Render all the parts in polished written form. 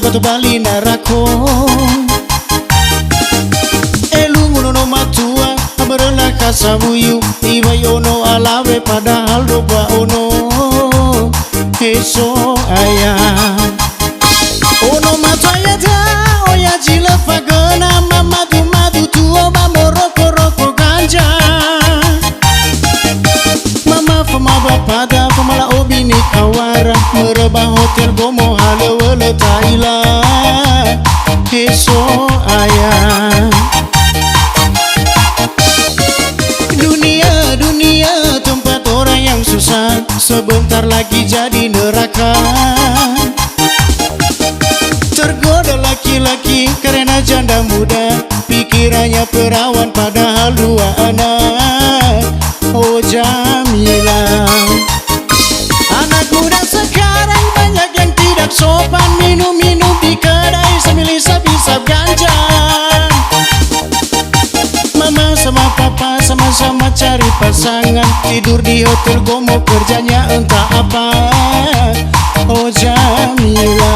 batu bali narako Elungu no matua abarela kasabuyu Iba yono alawe padahal doba ono Eso ayah Ono mataya da oya jila fagana Mamadu madu tuo mamo roko roko ganja Mama fama bapada famala obi ni kawara Mereba hotel gomo hale wele taila Eso ayah Dunia dunia tempat orang yang susah Sebentar lagi jadi neraka Tergoda laki-laki karena janda muda Pikirannya perawan padahal dua anak Oh Jamila Anak muda sekarang banyak yang tidak sopan Minum-minum di kedai sambil isap-isap ganja Mama sama papa sama-sama cari pasangan Tidur di hotel gomo kerjanya entah apa Oh Jamila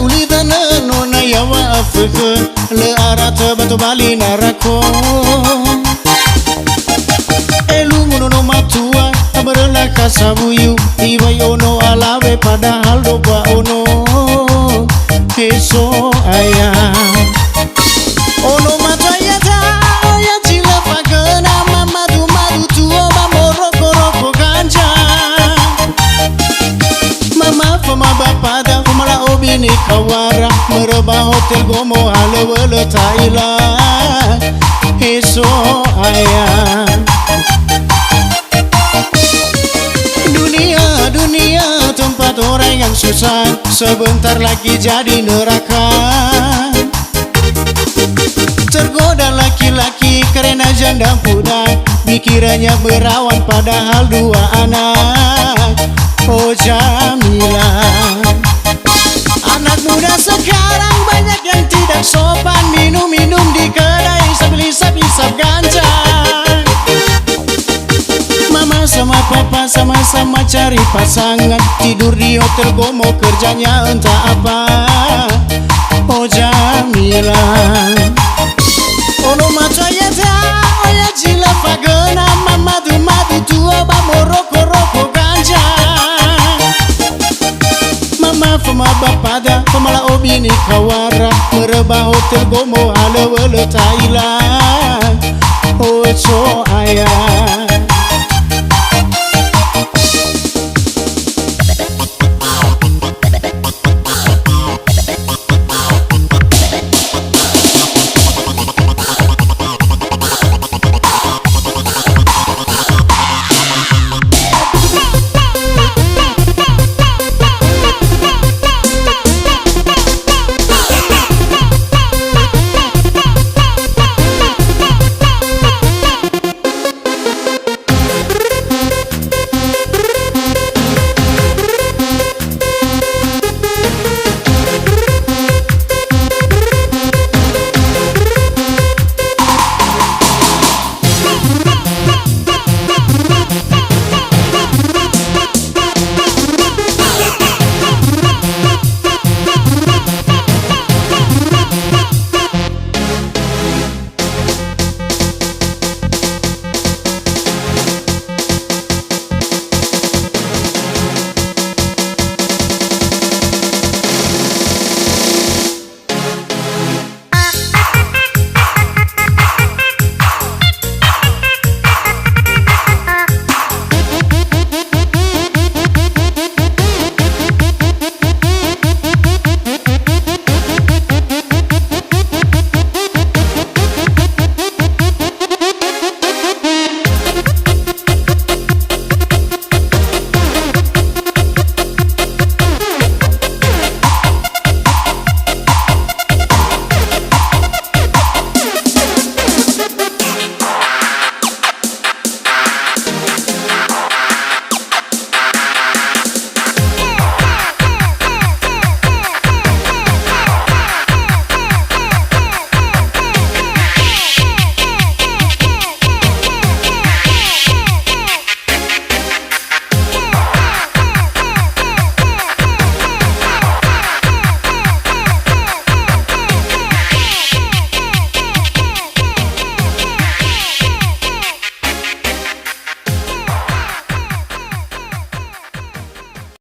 Ulidana nona yawa Afrika Le arata batu bali narako Elungu no matua abarela kasabuyu Iba yono alawe padahal doba ono Eso ayah Ono mataya da oya jila fagana Mamadu madu tuo mamo roko roko ganja Mama fama bapada famala obi ni kawara Mereba hotel gomo hale wele taila Eso ayah Dunia dunia tempat orang yang susah Sebentar lagi jadi neraka Tergoda laki-laki karena janda muda Pikirannya berawan padahal dua anak Oh Jamila Anak muda sekarang banyak yang tidak sopan Minum-minum di kedai sambil isap-isap ganja Mama sama papa sama-sama cari pasangan Tidur di hotel gomo kerjanya entah apa Oh Jamila Ono mataya da oya jila fagana Mamadu madu tua bamo roko roko ganja Mama fama bapada famala obi ni kawara Mereba hotel gomo hale wele taila